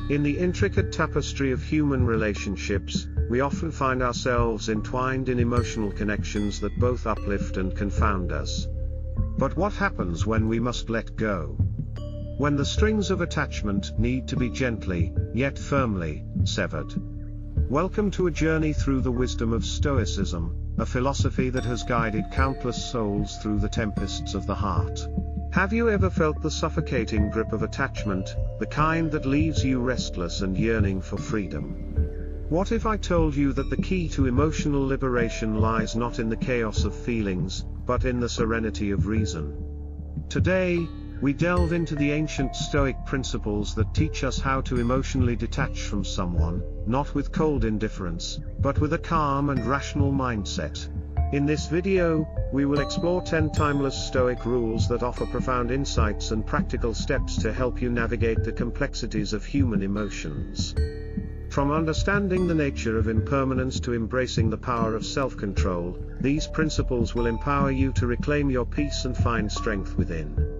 In the intricate tapestry of human relationships, we often find ourselves entwined in emotional connections that both uplift and confound us. But what happens when we must let go? When the strings of attachment need to be gently, yet firmly, severed. Welcome to a journey through the wisdom of Stoicism, a philosophy that has guided countless souls through the tempests of the heart. Have you ever felt the suffocating grip of attachment, the kind that leaves you restless and yearning for freedom? What if I told you that the key to emotional liberation lies not in the chaos of feelings, but in the serenity of reason? Today, we delve into the ancient Stoic principles that teach us how to emotionally detach from someone, not with cold indifference, but with a calm and rational mindset. In this video, we will explore 10 timeless Stoic rules that offer profound insights and practical steps to help you navigate the complexities of human emotions. From understanding the nature of impermanence to embracing the power of self-control, these principles will empower you to reclaim your peace and find strength within.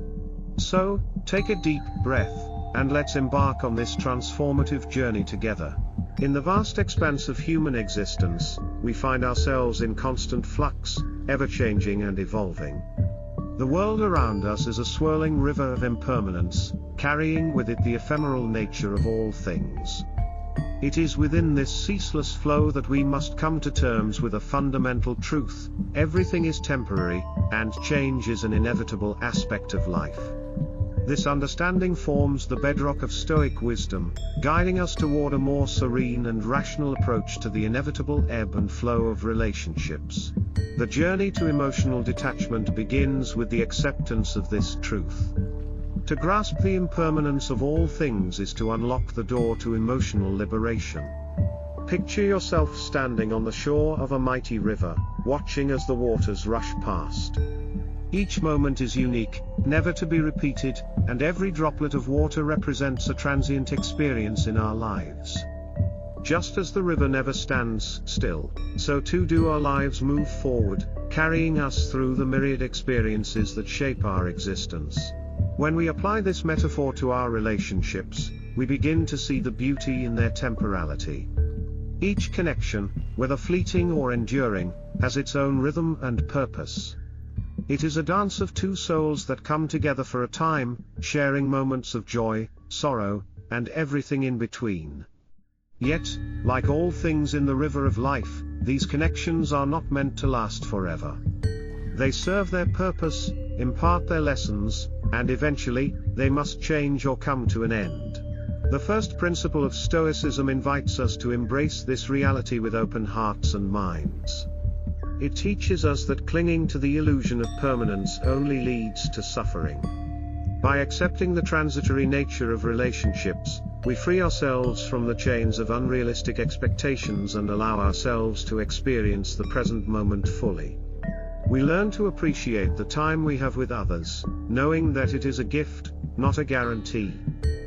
So, take a deep breath, and let's embark on this transformative journey together. In the vast expanse of human existence, we find ourselves in constant flux, ever-changing and evolving. The world around us is a swirling river of impermanence, carrying with it the ephemeral nature of all things. It is within this ceaseless flow that we must come to terms with a fundamental truth: everything is temporary, and change is an inevitable aspect of life. This understanding forms the bedrock of Stoic wisdom, guiding us toward a more serene and rational approach to the inevitable ebb and flow of relationships. The journey to emotional detachment begins with the acceptance of this truth. To grasp the impermanence of all things is to unlock the door to emotional liberation. Picture yourself standing on the shore of a mighty river, watching as the waters rush past. Each moment is unique, never to be repeated, and every droplet of water represents a transient experience in our lives. Just as the river never stands still, so too do our lives move forward, carrying us through the myriad experiences that shape our existence. When we apply this metaphor to our relationships, we begin to see the beauty in their temporality. Each connection, whether fleeting or enduring, has its own rhythm and purpose. It is a dance of two souls that come together for a time, sharing moments of joy, sorrow, and everything in between. Yet, like all things in the river of life, these connections are not meant to last forever. They serve their purpose, impart their lessons, and eventually, they must change or come to an end. The first principle of Stoicism invites us to embrace this reality with open hearts and minds. It teaches us that clinging to the illusion of permanence only leads to suffering. By accepting the transitory nature of relationships, we free ourselves from the chains of unrealistic expectations and allow ourselves to experience the present moment fully. We learn to appreciate the time we have with others, knowing that it is a gift, not a guarantee.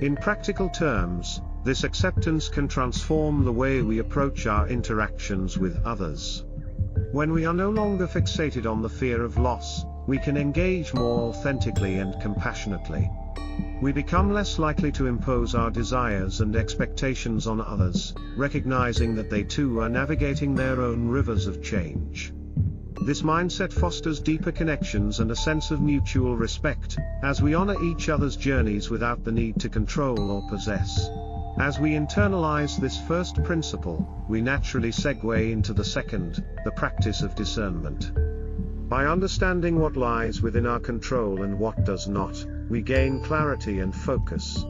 In practical terms, this acceptance can transform the way we approach our interactions with others. When we are no longer fixated on the fear of loss, we can engage more authentically and compassionately. We become less likely to impose our desires and expectations on others, recognizing that they too are navigating their own rivers of change. This mindset fosters deeper connections and a sense of mutual respect, as we honor each other's journeys without the need to control or possess. As we internalize this first principle, we naturally segue into the second, the practice of discernment. By understanding what lies within our control and what does not, we gain clarity and focus.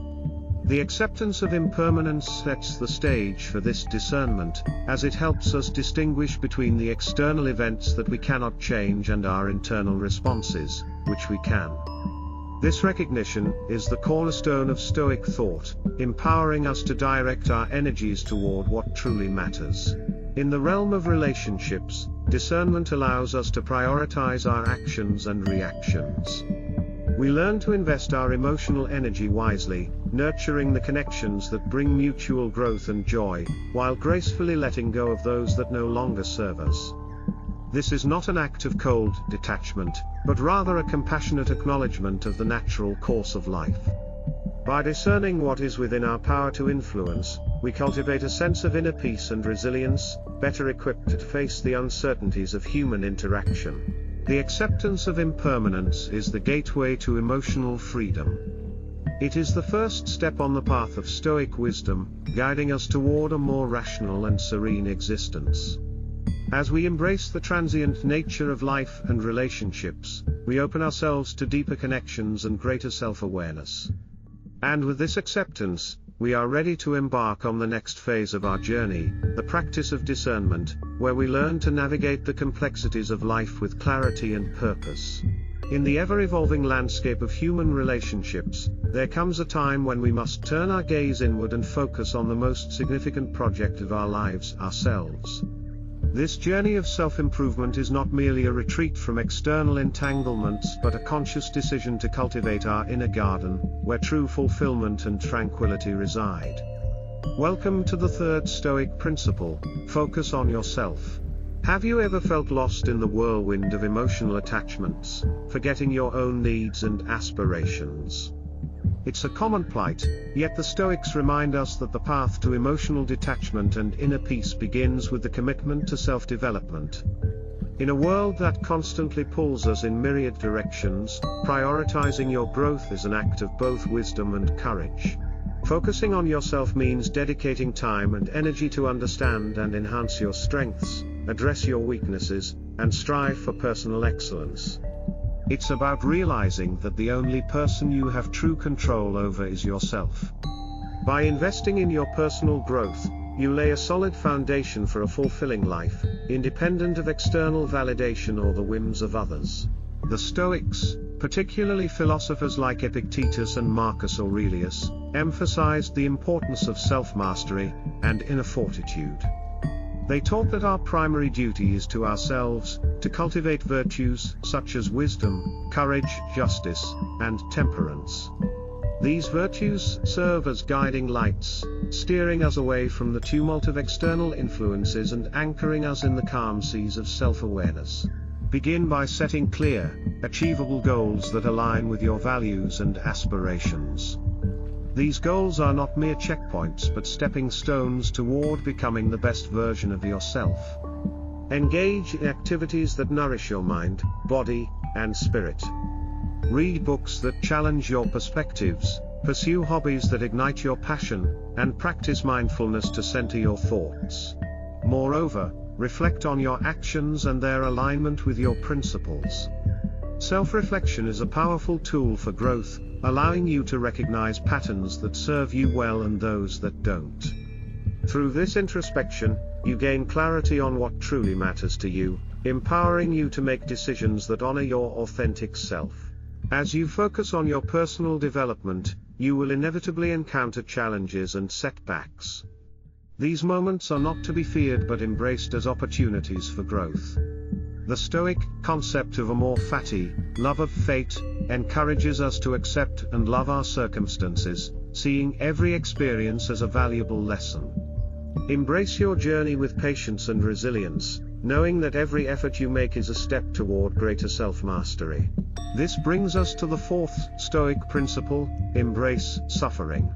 The acceptance of impermanence sets the stage for this discernment, as it helps us distinguish between the external events that we cannot change and our internal responses, which we can. This recognition is the cornerstone of Stoic thought, empowering us to direct our energies toward what truly matters. In the realm of relationships, discernment allows us to prioritize our actions and reactions. We learn to invest our emotional energy wisely, nurturing the connections that bring mutual growth and joy, while gracefully letting go of those that no longer serve us. This is not an act of cold detachment, but rather a compassionate acknowledgement of the natural course of life. By discerning what is within our power to influence, we cultivate a sense of inner peace and resilience, better equipped to face the uncertainties of human interaction. The acceptance of impermanence is the gateway to emotional freedom. It is the first step on the path of Stoic wisdom, guiding us toward a more rational and serene existence. As we embrace the transient nature of life and relationships, we open ourselves to deeper connections and greater self-awareness. And with this acceptance, we are ready to embark on the next phase of our journey, the practice of discernment, where we learn to navigate the complexities of life with clarity and purpose. In the ever-evolving landscape of human relationships, there comes a time when we must turn our gaze inward and focus on the most significant project of our lives, ourselves. This journey of self-improvement is not merely a retreat from external entanglements but a conscious decision to cultivate our inner garden, where true fulfillment and tranquility reside. Welcome to the third Stoic principle: focus on yourself. Have you ever felt lost in the whirlwind of emotional attachments, forgetting your own needs and aspirations? It's a common plight, yet the Stoics remind us that the path to emotional detachment and inner peace begins with the commitment to self-development. In a world that constantly pulls us in myriad directions, prioritizing your growth is an act of both wisdom and courage. Focusing on yourself means dedicating time and energy to understand and enhance your strengths, address your weaknesses, and strive for personal excellence. It's about realizing that the only person you have true control over is yourself. By investing in your personal growth, you lay a solid foundation for a fulfilling life, independent of external validation or the whims of others. The Stoics, particularly philosophers like Epictetus and Marcus Aurelius, emphasized the importance of self-mastery and inner fortitude. They taught that our primary duty is to ourselves, to cultivate virtues such as wisdom, courage, justice, and temperance. These virtues serve as guiding lights, steering us away from the tumult of external influences and anchoring us in the calm seas of self-awareness. Begin by setting clear, achievable goals that align with your values and aspirations. These goals are not mere checkpoints but stepping stones toward becoming the best version of yourself. Engage in activities that nourish your mind, body, and spirit. Read books that challenge your perspectives, pursue hobbies that ignite your passion, and practice mindfulness to center your thoughts. Moreover, reflect on your actions and their alignment with your principles. Self-reflection is a powerful tool for growth, allowing you to recognize patterns that serve you well and those that don't. Through this introspection, you gain clarity on what truly matters to you, empowering you to make decisions that honor your authentic self. As you focus on your personal development, you will inevitably encounter challenges and setbacks. These moments are not to be feared but embraced as opportunities for growth. The Stoic concept of amor fati, love of fate, encourages us to accept and love our circumstances, seeing every experience as a valuable lesson. Embrace your journey with patience and resilience, knowing that every effort you make is a step toward greater self-mastery. This brings us to the fourth Stoic principle: embrace suffering.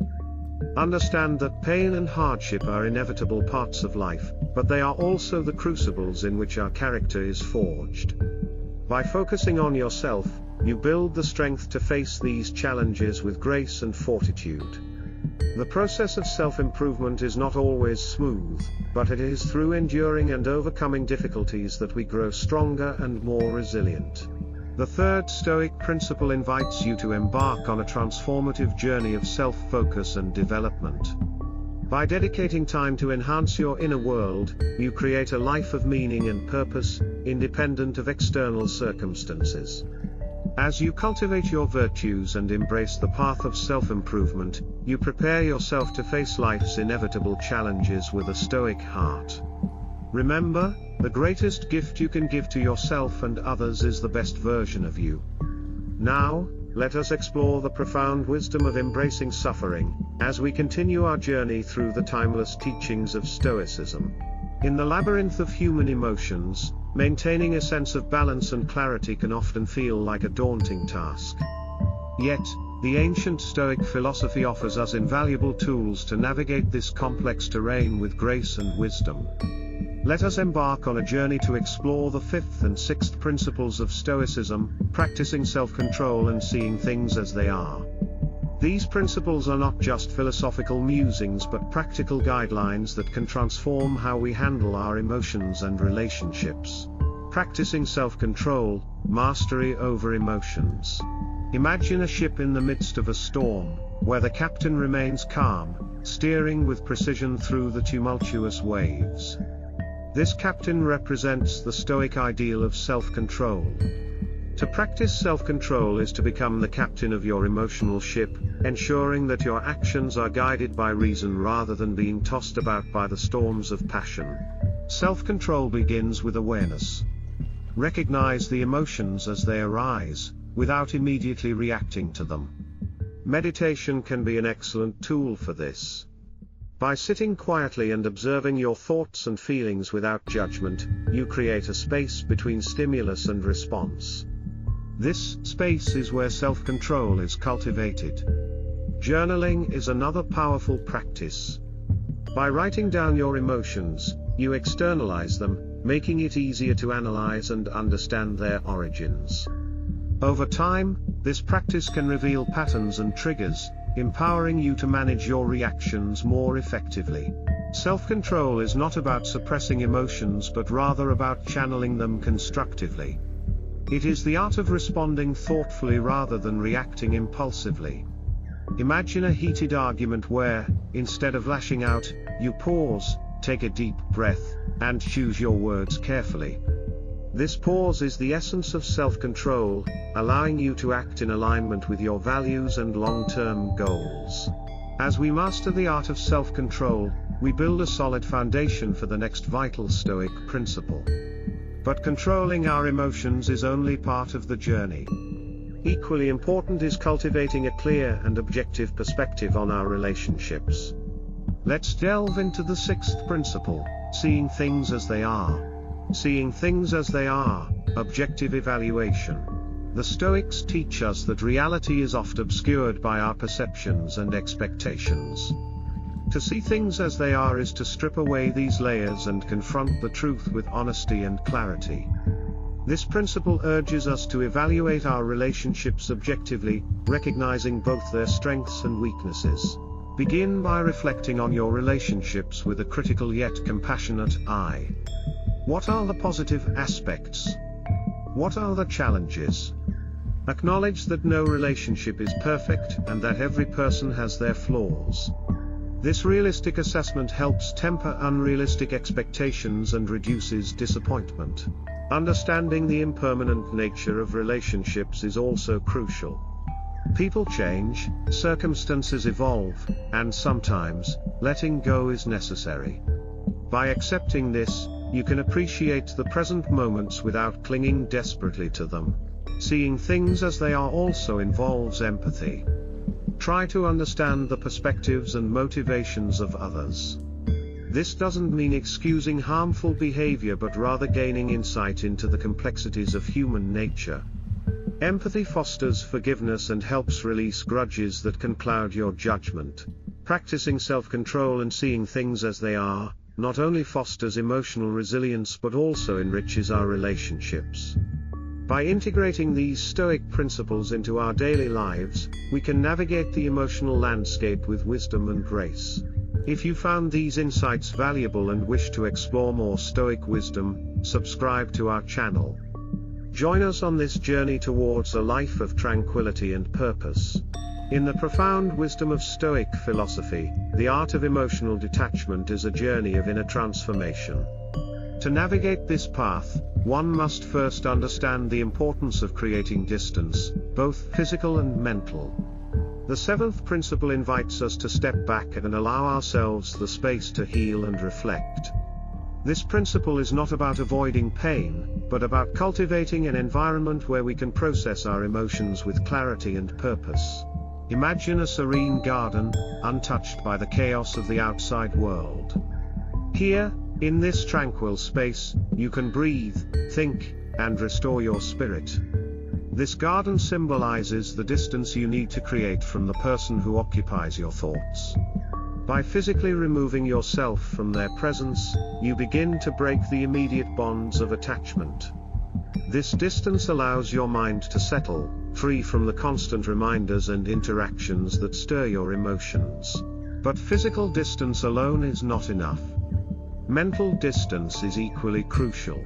Understand that pain and hardship are inevitable parts of life, but they are also the crucibles in which our character is forged. By focusing on yourself, you build the strength to face these challenges with grace and fortitude. The process of self-improvement is not always smooth, but it is through enduring and overcoming difficulties that we grow stronger and more resilient. The third Stoic principle invites you to embark on a transformative journey of self-focus and development. By dedicating time to enhance your inner world, you create a life of meaning and purpose, independent of external circumstances. As you cultivate your virtues and embrace the path of self-improvement, you prepare yourself to face life's inevitable challenges with a Stoic heart. Remember, the greatest gift you can give to yourself and others is the best version of you. Now, let us explore the profound wisdom of embracing suffering, as we continue our journey through the timeless teachings of Stoicism. In the labyrinth of human emotions, maintaining a sense of balance and clarity can often feel like a daunting task. Yet, The ancient Stoic philosophy offers us invaluable tools to navigate this complex terrain with grace and wisdom. Let us embark on a journey to explore the fifth and sixth principles of Stoicism, practicing self-control and seeing things as they are. These principles are not just philosophical musings but practical guidelines that can transform how we handle our emotions and relationships. Practicing self-control, mastery over emotions. Imagine a ship in the midst of a storm, where the captain remains calm, steering with precision through the tumultuous waves. This captain represents the Stoic ideal of self-control. To practice self-control is to become the captain of your emotional ship, ensuring that your actions are guided by reason rather than being tossed about by the storms of passion. Self-control begins with awareness. Recognize the emotions as they arise, without immediately reacting to them. Meditation can be an excellent tool for this. By sitting quietly and observing your thoughts and feelings without judgment, you create a space between stimulus and response. This space is where self-control is cultivated. Journaling is another powerful practice. By writing down your emotions, you externalize them, making it easier to analyze and understand their origins. Over time, this practice can reveal patterns and triggers, empowering you to manage your reactions more effectively. Self-control is not about suppressing emotions but rather about channeling them constructively. It is the art of responding thoughtfully rather than reacting impulsively. Imagine a heated argument where, instead of lashing out, you pause, take a deep breath, and choose your words carefully. This pause is the essence of self-control, allowing you to act in alignment with your values and long-term goals. As we master the art of self-control, we build a solid foundation for the next vital Stoic principle. But controlling our emotions is only part of the journey. Equally important is cultivating a clear and objective perspective on our relationships. Let's delve into the sixth principle, seeing things as they are. Seeing things as they are, objective evaluation. The Stoics teach us that reality is oft obscured by our perceptions and expectations. To see things as they are is to strip away these layers and confront the truth with honesty and clarity. This principle urges us to evaluate our relationships objectively, recognizing both their strengths and weaknesses. Begin by reflecting on your relationships with a critical yet compassionate eye. What are the positive aspects? What are the challenges? Acknowledge that no relationship is perfect and that every person has their flaws. This realistic assessment helps temper unrealistic expectations and reduces disappointment. Understanding the impermanent nature of relationships is also crucial. People change, circumstances evolve, and sometimes, letting go is necessary. By accepting this, you can appreciate the present moments without clinging desperately to them. Seeing things as they are also involves empathy. Try to understand the perspectives and motivations of others. This doesn't mean excusing harmful behavior but rather gaining insight into the complexities of human nature. Empathy fosters forgiveness and helps release grudges that can cloud your judgment. Practicing self-control and seeing things as they are, not only fosters emotional resilience but also enriches our relationships. By integrating these Stoic principles into our daily lives, we can navigate the emotional landscape with wisdom and grace. If you found these insights valuable and wish to explore more Stoic wisdom, subscribe to our channel. Join us on this journey towards a life of tranquility and purpose. In the profound wisdom of Stoic philosophy, the art of emotional detachment is a journey of inner transformation. To navigate this path, one must first understand the importance of creating distance, both physical and mental. The seventh principle invites us to step back and allow ourselves the space to heal and reflect. This principle is not about avoiding pain, but about cultivating an environment where we can process our emotions with clarity and purpose. Imagine a serene garden, untouched by the chaos of the outside world. Here, in this tranquil space, you can breathe, think, and restore your spirit. This garden symbolizes the distance you need to create from the person who occupies your thoughts. By physically removing yourself from their presence, you begin to break the immediate bonds of attachment. This distance allows your mind to settle, free from the constant reminders and interactions that stir your emotions. But physical distance alone is not enough. Mental distance is equally crucial.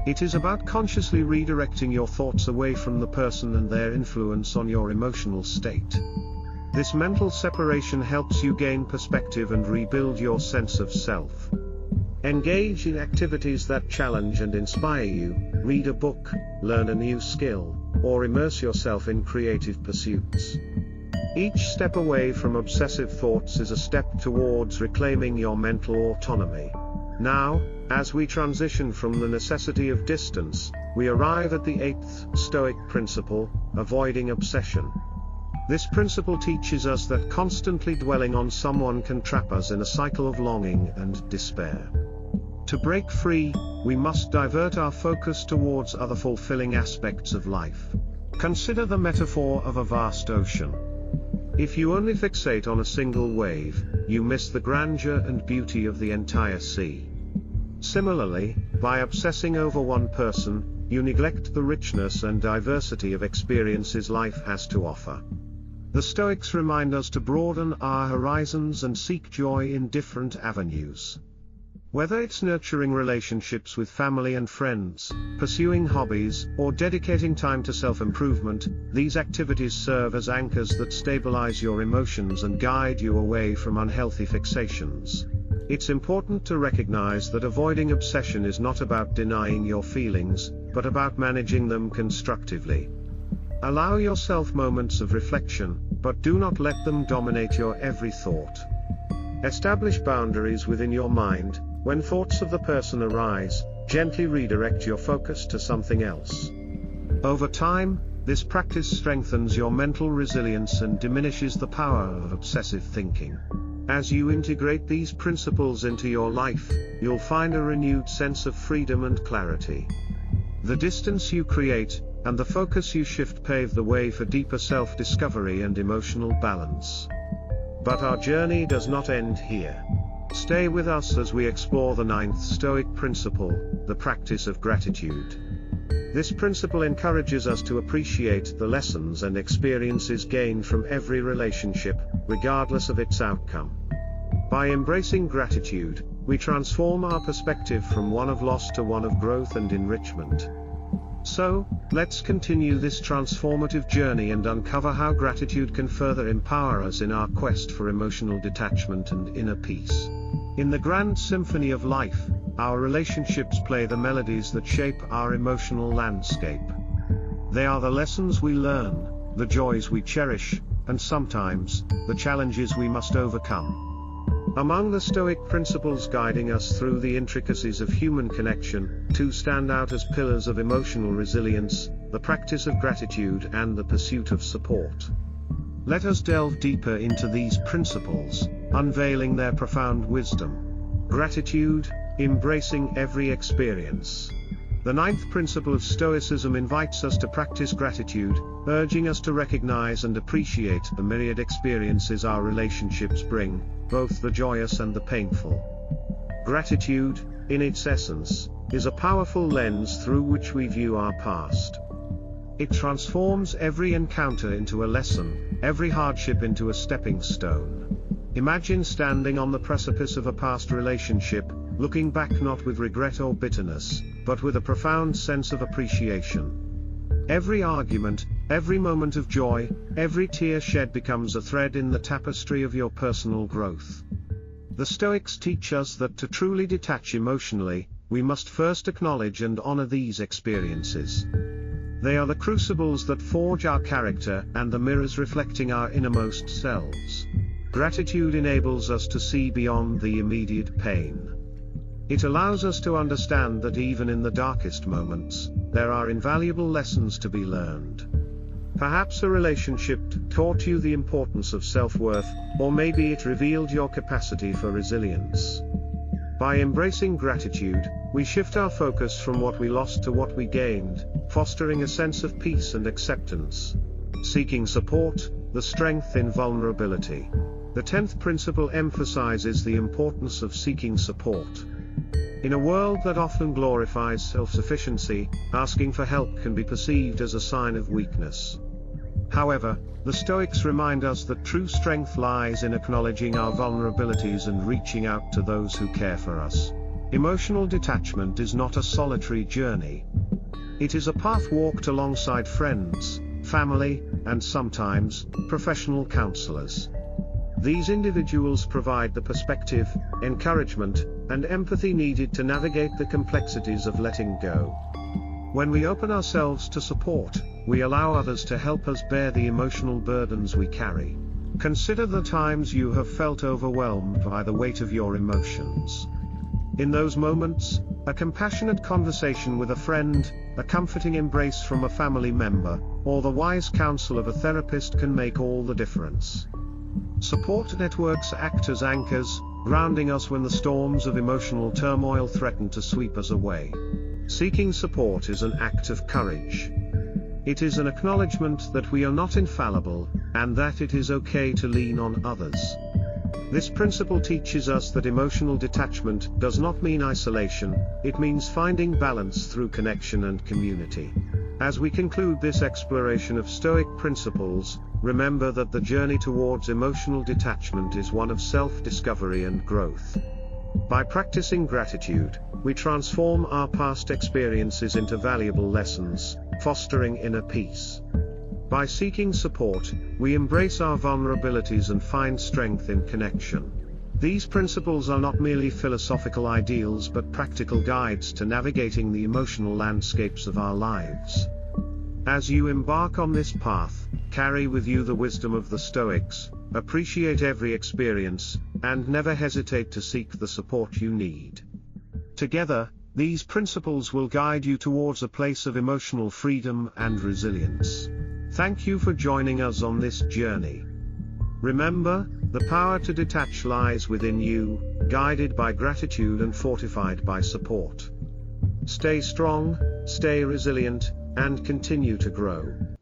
It is about consciously redirecting your thoughts away from the person and their influence on your emotional state. This mental separation helps you gain perspective and rebuild your sense of self. Engage in activities that challenge and inspire you, read a book, learn a new skill, or immerse yourself in creative pursuits. Each step away from obsessive thoughts is a step towards reclaiming your mental autonomy. Now, as we transition from the necessity of distance, we arrive at the 8th Stoic principle, avoiding obsession. This principle teaches us that constantly dwelling on someone can trap us in a cycle of longing and despair. To break free, we must divert our focus towards other fulfilling aspects of life. Consider the metaphor of a vast ocean. If you only fixate on a single wave, you miss the grandeur and beauty of the entire sea. Similarly, by obsessing over one person, you neglect the richness and diversity of experiences life has to offer. The Stoics remind us to broaden our horizons and seek joy in different avenues. Whether it's nurturing relationships with family and friends, pursuing hobbies, or dedicating time to self-improvement, these activities serve as anchors that stabilize your emotions and guide you away from unhealthy fixations. It's important to recognize that avoiding obsession is not about denying your feelings, but about managing them constructively. Allow yourself moments of reflection, but do not let them dominate your every thought. Establish boundaries within your mind. When thoughts of the person arise, gently redirect your focus to something else. Over time, this practice strengthens your mental resilience and diminishes the power of obsessive thinking. As you integrate these principles into your life, you'll find a renewed sense of freedom and clarity. The distance you create, and the focus you shift pave the way for deeper self-discovery and emotional balance. But our journey does not end here. Stay with us as we explore the 9th Stoic principle, the practice of gratitude. This principle encourages us to appreciate the lessons and experiences gained from every relationship, regardless of its outcome. By embracing gratitude, we transform our perspective from one of loss to one of growth and enrichment. So, let's continue this transformative journey and uncover how gratitude can further empower us in our quest for emotional detachment and inner peace. In the grand symphony of life, our relationships play the melodies that shape our emotional landscape. They are the lessons we learn, the joys we cherish, and sometimes, the challenges we must overcome. Among the Stoic principles guiding us through the intricacies of human connection, two stand out as pillars of emotional resilience: the practice of gratitude and the pursuit of support. Let us delve deeper into these principles, unveiling their profound wisdom. Gratitude, embracing every experience. The 9th principle of Stoicism invites us to practice gratitude, urging us to recognize and appreciate the myriad experiences our relationships bring, both the joyous and the painful. Gratitude, in its essence, is a powerful lens through which we view our past. It transforms every encounter into a lesson, every hardship into a stepping stone. Imagine standing on the precipice of a past relationship, looking back not with regret or bitterness, but with a profound sense of appreciation. Every argument, every moment of joy, every tear shed becomes a thread in the tapestry of your personal growth. The Stoics teach us that to truly detach emotionally, we must first acknowledge and honor these experiences. They are the crucibles that forge our character and the mirrors reflecting our innermost selves. Gratitude enables us to see beyond the immediate pain. It allows us to understand that even in the darkest moments, there are invaluable lessons to be learned. Perhaps a relationship taught you the importance of self-worth, or maybe it revealed your capacity for resilience. By embracing gratitude, we shift our focus from what we lost to what we gained, fostering a sense of peace and acceptance. Seeking support, the strength in vulnerability. The 10th principle emphasizes the importance of seeking support. In a world that often glorifies self-sufficiency, asking for help can be perceived as a sign of weakness. However, the Stoics remind us that true strength lies in acknowledging our vulnerabilities and reaching out to those who care for us. Emotional detachment is not a solitary journey. It is a path walked alongside friends, family, and sometimes, professional counselors. These individuals provide the perspective, encouragement, and empathy needed to navigate the complexities of letting go. When we open ourselves to support, we allow others to help us bear the emotional burdens we carry. Consider the times you have felt overwhelmed by the weight of your emotions. In those moments, a compassionate conversation with a friend, a comforting embrace from a family member, or the wise counsel of a therapist can make all the difference. Support networks act as anchors, grounding us when the storms of emotional turmoil threaten to sweep us away. Seeking support is an act of courage. It is an acknowledgement that we are not infallible, and that it is okay to lean on others. This principle teaches us that emotional detachment does not mean isolation, it means finding balance through connection and community. As we conclude this exploration of Stoic principles, remember that the journey towards emotional detachment is one of self-discovery and growth. By practicing gratitude, we transform our past experiences into valuable lessons, fostering inner peace. By seeking support, we embrace our vulnerabilities and find strength in connection. These principles are not merely philosophical ideals but practical guides to navigating the emotional landscapes of our lives. As you embark on this path, carry with you the wisdom of the Stoics, appreciate every experience, and never hesitate to seek the support you need. Together, these principles will guide you towards a place of emotional freedom and resilience. Thank you for joining us on this journey. Remember, the power to detach lies within you, guided by gratitude and fortified by support. Stay strong, stay resilient, and continue to grow.